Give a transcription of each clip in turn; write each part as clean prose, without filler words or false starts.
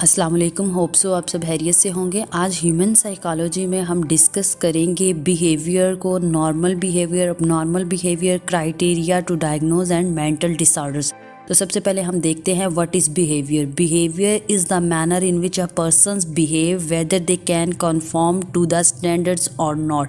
अस्सलाम वालेकुम, hope so आप सब खैरियत से होंगे। आज ह्यूमन साइकोलॉजी में हम डिस्कस करेंगे बिहेवियर को, normal behaviour, abnormal behaviour, criteria to diagnose and mental disorders. तो सबसे पहले हम देखते हैं what is behaviour. Behaviour is the manner in which a persons behave whether they can conform to the standards और not.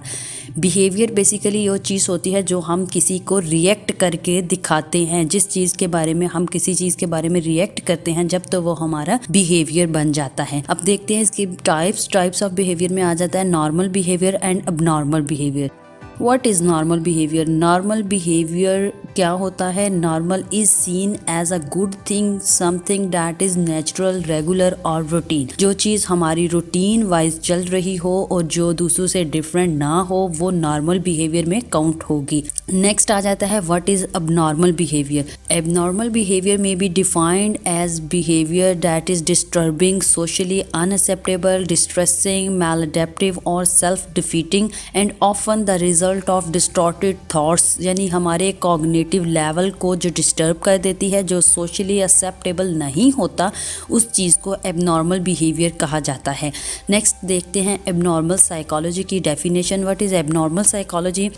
Behaviour basically वो चीज़ होती है जो हम किसी को रिएक्ट करके दिखाते हैं। जिस चीज़ के बारे में हम किसी चीज़ के बारे में रिएक्ट करते हैं जब तो वो हमारा बिहेवियर बन जाता है। अब देखते हैं इसकी टाइप्स ऑफ बिहेवियर में आ जाता है normal behaviour and abnormal behaviour. What is normal behavior? Normal behaviour क्या होता है? Normal is seen as a good thing, something that is natural, regular और रूटीन। जो चीज़ हमारी रूटीन वाइज चल रही हो और जो दूसरों से डिफरेंट ना हो वो नॉर्मल बिहेवियर में काउंट होगी। नेक्स्ट आ जाता है what is abnormal behaviour. Abnormal behaviour में be defined as behaviour that is disturbing, socially unacceptable, distressing, maladaptive और self defeating and often the result of distorted thoughts. यानी हमारे कॉग्निटिव लेवल को जो डिस्टर्ब कर देती है, जो सोशली एक्सेप्टेबल नहीं होता, उस चीज़ को एबनॉर्मल बिहेवियर कहा जाता है। नेक्स्ट देखते हैं एबनॉर्मल साइकोलॉजी की definition. What is abnormal psychology?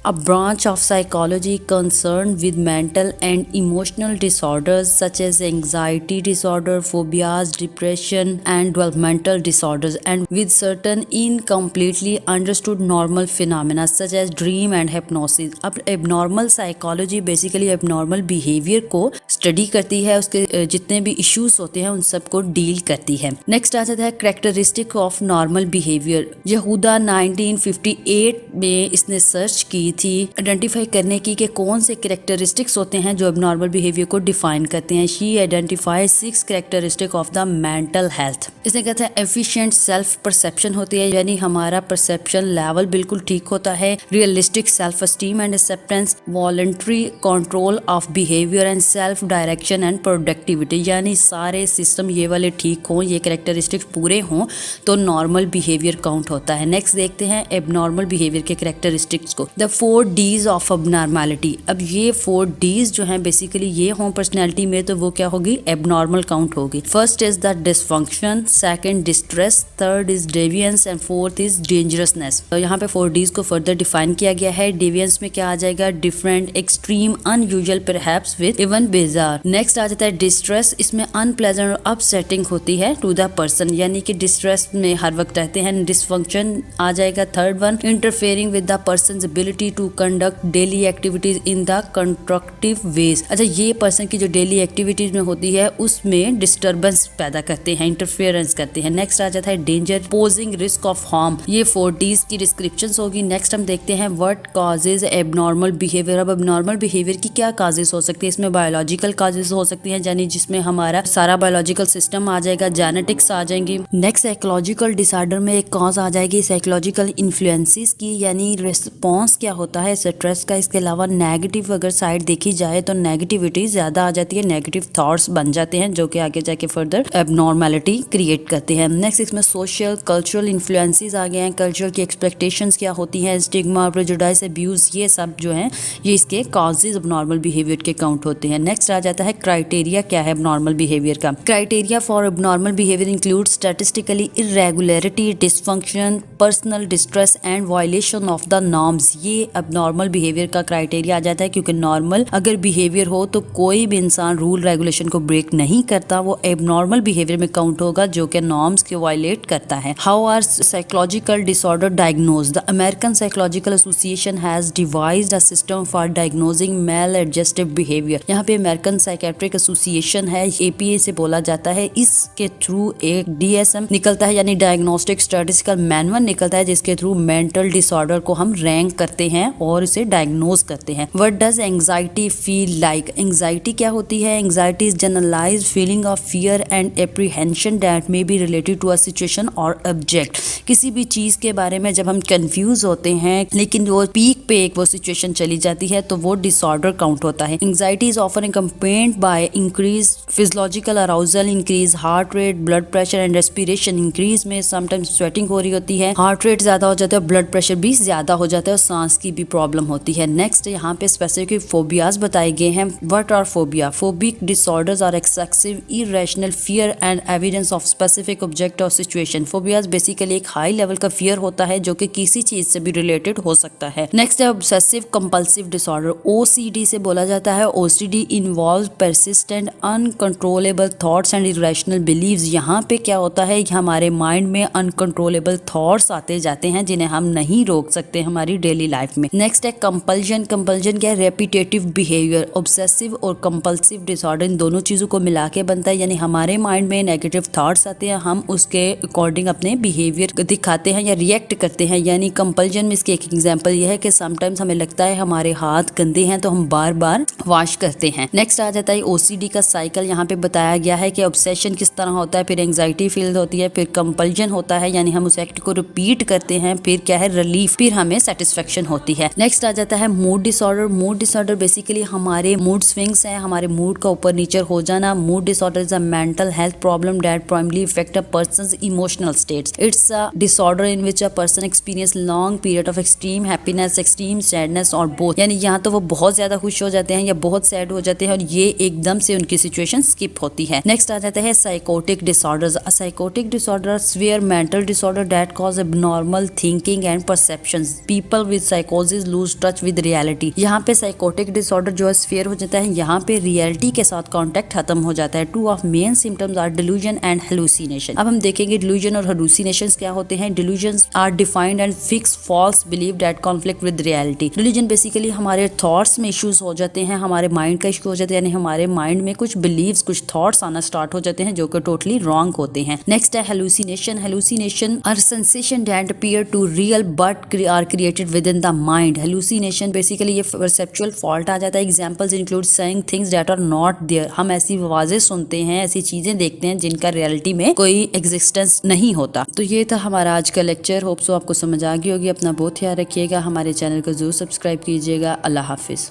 A branch of psychology concerned with mental and emotional disorders such as anxiety disorder, phobias, depression, and developmental disorders, and with certain incompletely understood normal phenomena such as dream and hypnosis. अब abnormal psychology basically abnormal behavior को study करती है, उसके जितने भी issues होते हैं उन सबको डील करती है। नेक्स्ट आ जाता है कैरेक्टरिस्टिक ऑफ नॉर्मल बिहेवियर। यहूदा 1958 में इसने सर्च की थी आइडेंटिफाई करने की कि कौन से कैरेक्टरिस्टिक्स होते हैं जो एबनॉर्मल बिहेवियर को डिफाइन करते हैं। She identify 6 characteristic of the mental health. इसने कहता है एफिशिएंट सेल्फ परसेप्शन होती है, यानी हमारा परसेप्शन लेवल बिल्कुल ठीक होता है। Realistic self esteem and acceptance, voluntary control of behaviour and self direction and productivity. यानी सारे सिस्टम ये वाले ठीक हों, ये कैरेक्टरिस्टिक्स पूरे हों तो नॉर्मल बिहेवियर काउंट होता है। नेक्स्ट देखते हैं एबनॉर्मल बिहेवियर के कैरेक्टरिस्टिक्स को। The 4 Ds of अबनॉर्मैलिटी। अब ये 4 Ds जो हैं बेसिकली ये हों पर्सनैलिटी में तो वो क्या होगी? एबनॉर्मल काउंट होगी। First is the dysfunction, second distress, third is deviance and fourth is dangerousness. तो यहाँ पे 4 Ds को फर्दर डिफाइन किया गया है। डेवियंस में क्या आ जाएगा? Different, extreme, unusual, perhaps with even bizarre. Next आ जाता है डिस्ट्रेस। इसमें अनप्लेजेंट और अपसेटिंग होती है टू द पर्सन, यानी कि डिस्ट्रेस में हर वक्त रहते हैं। डिसफंक्शन आ जाएगा third one, interfering with the person's ability to conduct daily activities in the constructive ways. अच्छा, ये पर्सन की जो डेली एक्टिविटीज में होती है उसमें डिस्टर्बेंस पैदा करते हैं, इंटरफेरेंस करते हैं। नेक्स्ट आ जाता है danger, posing risk of harm. ये 4 Ds की डिस्क्रिप्शंस होगी। नेक्स्ट हम देखते हैं व्हाट कॉजेज एबनॉर्मल बिहेवियर। अब एबनॉर्मल बिहेवियर की क्या काजेज हो सकती है? इसमें बायोलॉजिकल काजेज हो सकती हैं, यानी जिसमें हमारा सारा बायोलॉजिकल सिस्टम आ जाएगा, जेनेटिक्स आ जाएंगी। नेक्स्ट साइकोलॉजिकल डिसऑर्डर में एक कॉज आ जाएगी साइकोलॉजिकल इन्फ्लुएंसेस की, यानी रिस्पॉन्स क्या होता है स्ट्रेस का। इसके अलावा नेगेटिव अगर साइड देखी जाए तो नेगेटिविटी ज्यादा आ जाती है, नेगेटिव थॉट्स बन जाते हैं जो कि आगे जाके फर्दर एबनॉर्मैलिटी क्रिएट करते हैं। नेक्स्ट इसमें सोशल कल्चरल इन्फ्लुएंसेस आ गए हैं, कल्चर की एक्सपेक्टेशंस क्या होती हैं, स्टिग्मा, प्रेजुडाइस, अब्यूज, ये सब जो हैं ये इसके कॉजेज एबनॉर्मल बिहेवियर के काउंट होते हैं। नेक्स्ट आ जाता है क्राइटेरिया क्या है एबनॉर्मल बिहेवियर का। Criteria for abnormal behaviour include statistically irregularity, dysfunction, personal distress and violation of the norms. ये एबनॉर्मल बिहेवियर का क्राइटेरिया आ जाता है, क्योंकि नॉर्मल अगर बिहेवियर हो तो कोई भी इंसान रूल रेगुलेशन को ब्रेक नहीं करता, वो एबनॉर्मल बिहेवियर में काउंट होगा जो कि नॉर्म्स को वायलेट करता है। How are psychological disorder diagnosed? The American Psychological Association has devised a system for diagnosing maladjustive behaviour. यहाँ पे अमेरिकन साइकेट्रिक एसोसिएशन है, APA से बोला जाता है। इसके थ्रू एक DSM निकलता है, यानी डायग्नोस्टिक स्टैटिस्टिकल मैनुअल निकलता है, जिसके थ्रू मेंटल डिसऑर्डर को हम रैंक करते हैं और इसे डायग्नोज करते हैं। What does anxiety feel like? Anxiety क्या होती है? Anxiety is generalised feeling of fear and apprehension that may be related to a situation और ऑब्जेक्ट। किसी भी चीज के बारे में जब हम कंफ्यूज होते हैं लेकिन वो पीक पे एक वो सिचुएशन चली जाती है तो वो डिसऑर्डर काउंट होता है। Anxiety is often accompanied by increase physiological arousal, increase heart rate, blood pressure and respiration increase में समटाइम्स स्वेटिंग हो रही होती है, हार्ट रेट ज्यादा हो जाता है, ब्लड प्रेशर भी ज्यादा हो जाता है और सांस की भी प्रॉब्लम होती है। नेक्स्ट यहाँ पे स्पेसिफिक फोबियाज बताए गए हैं। What are phobia? Phobic disorders are excessive irrational fear and evidence of specific object और सिचुएशन। फोबियाज बेसिकली एक हाई लेवल का फियर होता है जो कि किसी चीज से भी रिलेटेड हो सकता है। नेक्स्ट है ऑब्सेसिव कंपल्सिव डिसऑर्डर, OCD से बोला जाता है। OCD involve persistent uncontrollable thoughts and irrational beliefs। यहाँ पे क्या होता है कि हमारे माइंड में अनकंट्रोलेबल थॉट्स आते जाते हैं जिन्हें हम नहीं रोक सकते हमारी डेली लाइफ में। नेक्स्ट है कंपल्जन। कंपल्जन क्या है? Repetitive behaviour. ऑब्सेसिव और कंपल्सिव डिसऑर्डर इन दोनों चीजों को मिला के बनता है, यानी हमारे माइंड में नेगेटिव थॉट्स आते हैं, हम उसके अकॉर्डिंग अपने बिहेवियर दिखाते हैं या रिएक्ट करते हैं। यानी कंपल्जन में इसकी एक एग्जांपल यह है कि समटाइम्स हमें लगता है हमारे हाथ गंदे हैं तो हम बार बार वॉश करते हैं। नेक्स्ट आ जाता है OCD का साइकिल। यहाँ पे बताया गया है कि ऑब्सेशन किस तरह होता है, फिर एंजाइटी फील होती है, फिर कंपल्जन होता है यानी हम उस एक्ट को रिपीट करते हैं, फिर क्या है रिलीफ, फिर हमें सेटिस्फेक्शन होती है। नेक्स्ट आ जाता है mood disorder. Mood disorder basically हमारे मूड स्विंग्स हैं, हमारे मूड का ऊपर नीचे हो जाना। Mood disorder is a mental health problem that primarily affect a person's emotional states. It's a disorder in which a person experience long period of extreme happiness, extreme sadness और both. यानी यहाँ तो वो बहुत ज्यादा खुश हो जाते हैं या बहुत सैड हो जाते हैं और ये एकदम से उनकी सिचुएशन स्किप होती है। नेक्स्ट आ जाता है psychotic disorders. A psychotic disorder were mental disorder that cause abnormal thinking and perceptions. People with साइकोसिस लूज टच विद रियलिटी। यहाँ पे साइकोटिक डिसऑर्डर जो है स्फीयर हो जाता है, यहाँ पे रियलिटी के साथ कॉन्टेक्ट खत्म हो जाता है। Two of main symptoms are delusion and hallucination. अब हम देखेंगे डिल्यूजन और हेलुसिनेशन क्या होते हैं। Delusion are defined and fix false believe that conflict with reality. Delusion basically हमारे थॉट्स में इश्यूज हो जाते हैं, हमारे माइंड का इशू हो जाता है, यानी हमारे माइंड में कुछ बिलीव्स, कुछ थॉट्स आना स्टार्ट हो जाते हैं जो कि टोटली रॉन्ग होते हैं। नेक्स्ट है hallucination. Hallucination are sensation that appear to real but are created with in the mind. Hallucination basically ये परसेप्चुअल फॉल्ट आ जाता है। Examples include seeing things that are not there. हम ऐसी आवाजें सुनते हैं, ऐसी चीजें देखते हैं जिनका रियलिटी में कोई एग्जिस्टेंस नहीं होता। तो ये था हमारा आज का लेक्चर। होप सो आपको समझ आ गई होगी। अपना बहुत ख्याल रखिएगा, हमारे चैनल को जरूर सब्सक्राइब कीजिएगा। अल्लाह हाफिज।